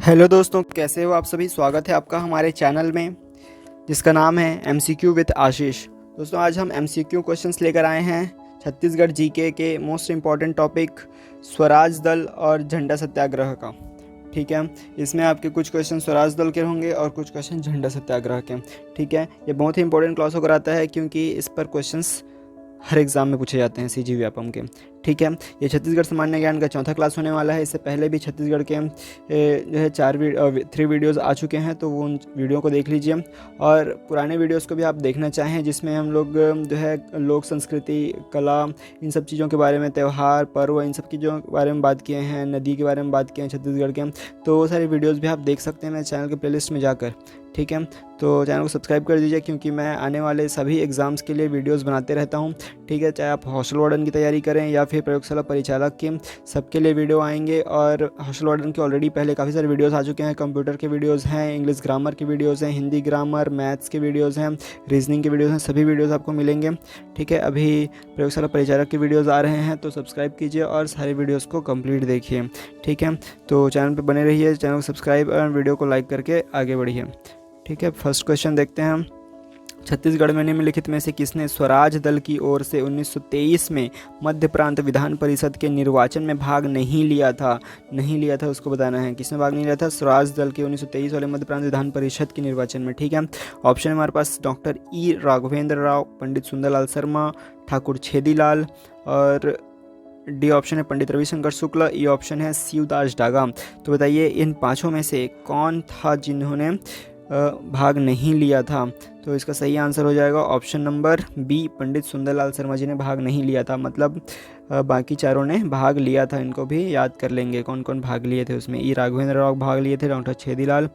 Hello दोस्तों, कैसे हो आप सभी। स्वागत है आपका हमारे चैनल में जिसका नाम है MCQ विद आशीष। दोस्तों, आज हम MCQ क्वेश्चंस लेकर आए हैं छत्तीसगढ़ जीके के मोस्ट इम्पॉर्टेंट टॉपिक स्वराज दल और झंडा सत्याग्रह का। ठीक है, इसमें आपके कुछ क्वेश्चन स्वराज दल के होंगे और कुछ क्वेश्चन झंडा सत्याग्रह के। ठीक है, ये बहुत ही इंपॉर्टेंट क्लास होकर आता है क्योंकि इस पर क्वेश्चंस हर एग्ज़ाम में पूछे जाते हैं CG व्यापम के। ठीक है, ये छत्तीसगढ़ सामान्य ज्ञान का चौथा क्लास होने वाला है। इससे पहले भी छत्तीसगढ़ के जो है 3 वीडियोज़ आ चुके हैं, तो वो उन वीडियो को देख लीजिए। और पुराने वीडियोज़ को भी आप देखना चाहें जिसमें हम लोग जो है लोक संस्कृति, कला, इन सब चीज़ों के बारे में, त्यौहार, पर्व, इन सब चीज़ों के बारे में बात किए हैं, नदी के बारे में बात किए हैं छत्तीसगढ़ के। तो वो सारी वीडियोज़ भी आप देख सकते हैं मेरे चैनल के प्लेलिस्ट में जाकर। ठीक है, तो चैनल को सब्सक्राइब कर दीजिए क्योंकि मैं आने वाले सभी एग्ज़ाम्स के लिए वीडियोस बनाते रहता हूं। ठीक है, चाहे आप हॉस्टल वार्डन की तैयारी करें या फिर प्रयोगशाला परिचालक की, सबके लिए वीडियो आएंगे। और हॉस्टल वार्डन के ऑलरेडी पहले काफ़ी सारे वीडियोस आ चुके हैं। कंप्यूटर के वीडियोस हैं, इंग्लिश ग्रामर के वीडियोस हैं, हिंदी ग्रामर, मैथ्स के वीडियोज़ हैं, रीजनिंग के वीडियोज़ हैं, सभी वीडियोज़ आपको मिलेंगे। ठीक है, अभी प्रयोगशाला परिचालक के वीडियोज़ आ रहे हैं, तो सब्सक्राइब कीजिए और सारे वीडियोज़ को कंप्लीट देखिए। ठीक है, तो चैनल पर बने रहिए, चैनल को सब्सक्राइब और वीडियो को लाइक करके आगे बढ़िए। ठीक है, फर्स्ट क्वेश्चन देखते हैं हम। छत्तीसगढ़ में निम्नलिखित में से किसने स्वराज दल की ओर से 1923 में मध्य प्रांत विधान परिषद के निर्वाचन में भाग नहीं लिया था? नहीं लिया था, उसको बताना है किसने भाग नहीं लिया था स्वराज दल के 1923 वाले मध्य प्रांत विधान परिषद के निर्वाचन में। ठीक है, ऑप्शन है हमारे पास डॉक्टर ई राघवेंद्र राव, पंडित सुंदरलाल शर्मा, ठाकुर छेदीलाल, और डी ऑप्शन है पंडित रविशंकर शुक्ल, ई ऑप्शन है शिवदास डागा। तो बताइए इन पांचों में से कौन था जिन्होंने भाग नहीं लिया था? तो इसका सही आंसर हो जाएगा option number B, Pandit Sundarlal Sharma ji ने भाग नहीं लिया था। मतलब बाकी चारों ने भाग लिया था। इनको भी याद कर लेंगे कौन कौन भाग लिए थे उसमें। ई राघवेंद्र राव भाग लिए थे, डॉक्टर छेदीलाल,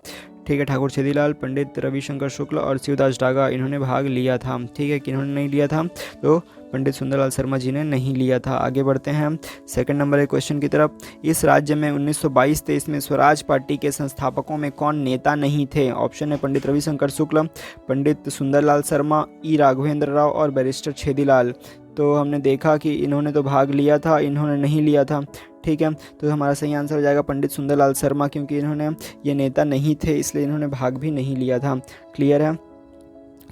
ठीक है, ठाकुर छेदीलाल, पंडित रविशंकर शुक्ल और शिवदास डागा, इन्होंने भाग लिया था। ठीक है, किन्होंने नहीं लिया था? तो पंडित सुंदरलाल शर्मा जी ने नहीं लिया था। आगे बढ़ते हैं हम सेकंड नंबर के क्वेश्चन की तरफ। इस राज्य में 1922-23 में स्वराज पार्टी के संस्थापकों में कौन नेता नहीं थे? ऑप्शन है पंडित रविशंकर शुक्ल, पंडित सुंदरलाल शर्मा, ई राघवेंद्र राव और बैरिस्टर छेदीलाल। तो हमने देखा कि इन्होंने तो भाग लिया था, इन्होंने नहीं लिया था। ठीक है, तो हमारा सही आंसर हो जाएगा पंडित सुंदरलाल शर्मा, क्योंकि इन्होंने ये नेता नहीं थे इसलिए इन्होंने भाग भी नहीं लिया था। क्लियर है?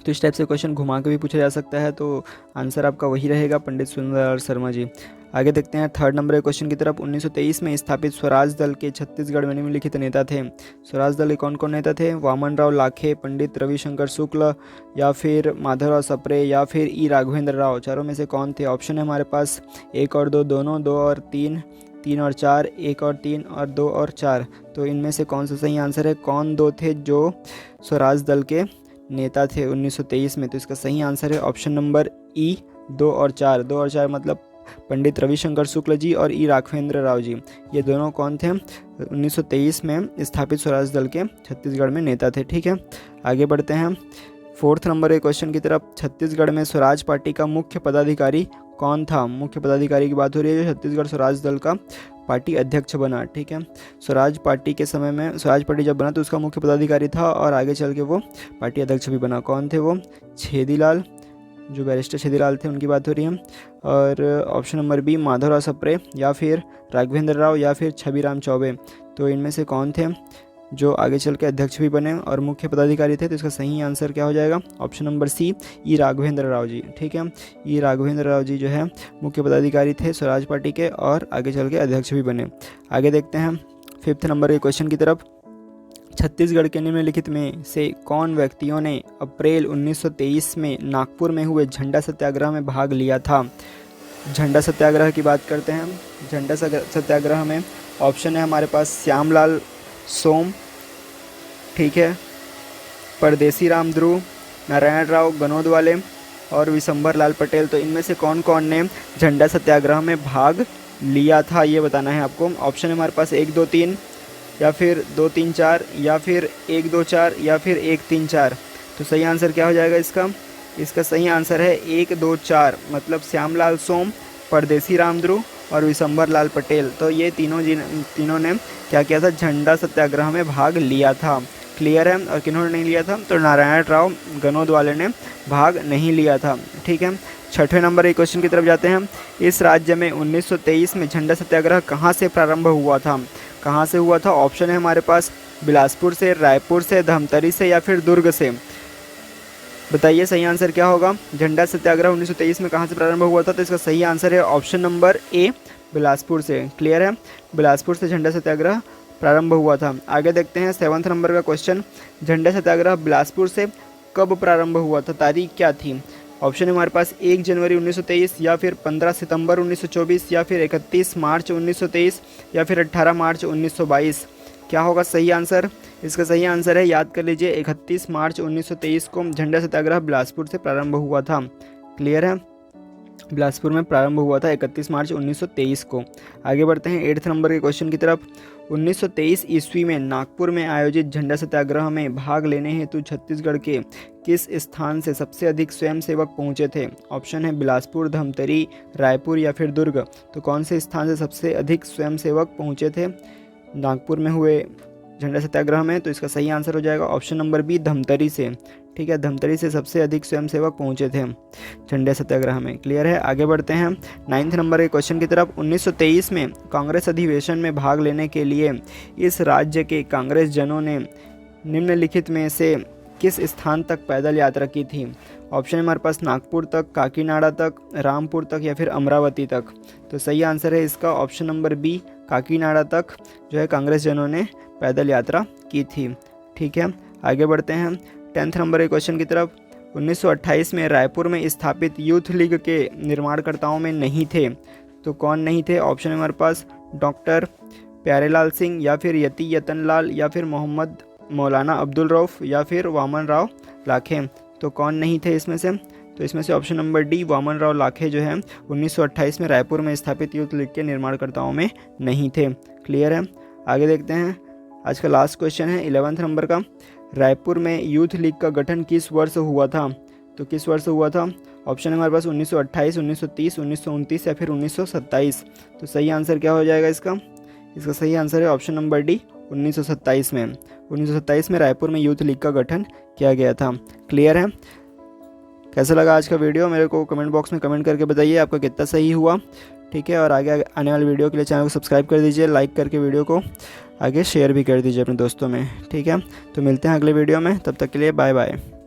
तो इस टाइप से क्वेश्चन घुमा के भी पूछा जा सकता है, तो आंसर आपका वही रहेगा, पंडित सुंदरलाल शर्मा जी। आगे देखते हैं थर्ड नंबर के क्वेश्चन की तरफ। 1923 में स्थापित स्वराज दल के छत्तीसगढ़ में निम्नलिखित नेता थे। स्वराज दल के कौन कौन नेता थे? वामन राव लाखे, पंडित रविशंकर शुक्ल, या फिर माधवराव सप्रे, या फिर ई राघवेंद्र राव। चारों में से कौन थे? ऑप्शन है हमारे पास 1 और 2 दोनों, 2 और 3, 3 और 4, 1 और 3 और 2 और 4। तो इनमें से कौन सा सही आंसर है? कौन दो थे जो स्वराज दल के नेता थे 1923 में? तो इसका सही आंसर है ऑप्शन नंबर ई, 2 और 4। 2 और 4 मतलब पंडित रविशंकर शुक्ल जी और ई राघवेंद्र राव जी। ये दोनों कौन थे? 1923 में स्थापित स्वराज दल के छत्तीसगढ़ में नेता थे। ठीक है, आगे बढ़ते हैं फोर्थ नंबर के क्वेश्चन की तरफ। छत्तीसगढ़ में स्वराज पार्टी का मुख्य पदाधिकारी कौन था? मुख्य पदाधिकारी की बात हो रही है जो छत्तीसगढ़ स्वराज दल का पार्टी अध्यक्ष बना। ठीक है, स्वराज पार्टी के समय में, स्वराज पार्टी जब बना तो उसका मुख्य पदाधिकारी था और आगे चल के वो पार्टी अध्यक्ष भी बना। कौन थे वो? छेदीलाल, जो बैरिस्टर छेदीलाल थे उनकी बात हो रही है। और option number B Madhavrao Sapre, या फिर राघवेंद्र राव, या फिर छबीराम चौबे। तो इनमें से कौन थे जो आगे चल के अध्यक्ष भी बने और मुख्य पदाधिकारी थे? तो इसका सही आंसर क्या हो जाएगा? ऑप्शन नंबर सी, ई राघवेंद्र राव जी। ठीक है, ई राघवेंद्र राव जी जो है मुख्य पदाधिकारी थे स्वराज पार्टी के और आगे चल के अध्यक्ष भी बने। आगे देखते हैं फिफ्थ नंबर के क्वेश्चन की तरफ। छत्तीसगढ़ के निम्नलिखित में से कौन व्यक्तियों ने अप्रैल 1923 में नागपुर में हुए झंडा सत्याग्रह में भाग लिया था? झंडा सत्याग्रह की बात करते हैं। झंडा सत्याग्रह में ऑप्शन है हमारे पास श्यामलाल सोम, ठीक है, परदेसी राम ध्रुव, नारायण राव गनोदवाले और विशंबर लाल पटेल। तो इनमें से कौन कौन ने झंडा सत्याग्रह में भाग लिया था ये बताना है आपको। ऑप्शन है हमारे पास 1, 2, 3, या फिर 2, 3, 4, या फिर 1, 2, 4, या फिर 1, 3, 4। तो सही आंसर क्या हो जाएगा इसका? इसका सही आंसर है 1, 2, 4, मतलब श्यामलाल सोम, परदेसी राम ध्रुव और विशंबर लाल पटेल। तो ये तीनों ने क्या किया था? झंडा सत्याग्रह में भाग लिया था। क्लियर है? और किन्होंने नहीं लिया था? तो नारायण राव गनोदवाले ने भाग नहीं लिया था। ठीक है, छठवें नंबर के क्वेश्चन की तरफ जाते हैं। इस राज्य में 1923 में झंडा सत्याग्रह कहाँ से प्रारंभ हुआ था? कहाँ से हुआ था? ऑप्शन है हमारे पास बिलासपुर से, रायपुर से, धमतरी से या फिर दुर्ग से। बताइए सही आंसर क्या होगा। झंडा सत्याग्रह 1923 में कहाँ से प्रारंभ हुआ था? तो इसका सही आंसर है ऑप्शन नंबर ए, बिलासपुर से। क्लियर है, बिलासपुर से झंडा सत्याग्रह प्रारंभ हुआ था। आगे देखते हैं 7वें नंबर का क्वेश्चन। झंडा सत्याग्रह बिलासपुर से कब प्रारंभ हुआ था? तारीख क्या थी? ऑप्शन है हमारे पास 1 जनवरी 1923 या फिर 15 सितंबर 1924 या फिर 31 मार्च 1923 या फिर 18 मार्च 1922। क्या होगा सही आंसर? इसका सही आंसर है, याद कर लीजिए, 31 मार्च 1923 को झंडा सत्याग्रह बिलासपुर से प्रारंभ हुआ था। क्लियर है, बिलासपुर में प्रारंभ हुआ था 31 मार्च 1923 को। आगे बढ़ते हैं 8th नंबर के क्वेश्चन की तरफ। 1923 ईस्वी में नागपुर में आयोजित झंडा सत्याग्रह में भाग लेने हेतु छत्तीसगढ़ के किस स्थान से सबसे अधिक स्वयंसेवक पहुंचे थे? ऑप्शन है बिलासपुर, धमतरी, रायपुर या फिर दुर्ग। तो कौन से स्थान से सबसे अधिक स्वयंसेवक पहुंचे थे नागपुर में हुए झंडा सत्याग्रह में? तो इसका सही आंसर हो जाएगा ऑप्शन नंबर बी, धमतरी से। ठीक है, धमतरी से सबसे अधिक स्वयंसेवक पहुंचे थे झंडा सत्याग्रह में। क्लियर है, आगे बढ़ते हैं 9th नंबर के क्वेश्चन की तरफ। 1923 में कांग्रेस अधिवेशन में भाग लेने के लिए इस राज्य के कांग्रेस जनों ने निम्नलिखित में से किस स्थान तक पैदल यात्रा की थी? ऑप्शन है हमारे पास नागपुर तक, काकीनाडा तक, रामपुर तक या फिर अमरावती तक। तो सही आंसर है इसका ऑप्शन नंबर बी, काकीनाडा तक जो है कांग्रेस जनों ने पैदल यात्रा की थी। ठीक है, आगे बढ़ते हैं 10th नंबर के क्वेश्चन की तरफ। 1928 में रायपुर में स्थापित यूथ लीग के निर्माणकर्ताओं में नहीं थे, तो कौन नहीं थे? ऑप्शन है हमारे पास डॉक्टर प्यारेलाल सिंह या फिर यति यतनलाल या फिर मोहम्मद मौलाना अब्दुल रऊफ या फिर वामन राव लाखे। तो कौन नहीं थे इसमें से? तो इसमें से option number D, Vaman Rao Lakhe जो है 1928 में रायपुर में स्थापित यूथ लीग के निर्माणकर्ताओं में नहीं थे। क्लियर है, आगे देखते हैं आज का लास्ट क्वेश्चन है 11th नंबर का। रायपुर में यूथ लीग का गठन किस वर्ष हुआ था? तो किस वर्ष हुआ था? ऑप्शन है हमारे पास 1928, 1930, 1929 या फिर 1927। तो सही आंसर क्या हो जाएगा इसका? इसका सही आंसर है ऑप्शन नंबर डी, 1927 में। 1927 में रायपुर में यूथ लीग का गठन किया गया था। क्लियर है, कैसा लगा आज का वीडियो? मेरे को कमेंट बॉक्स में कमेंट करके बताइए आपका कितना सही हुआ। ठीक है, और आगे आने वाली वीडियो के लिए चैनल को सब्सक्राइब कर दीजिए, लाइक करके वीडियो को आगे शेयर भी कर दीजिए अपने दोस्तों में। ठीक है, तो मिलते हैं अगले वीडियो में, तब तक के लिए बाय बाय।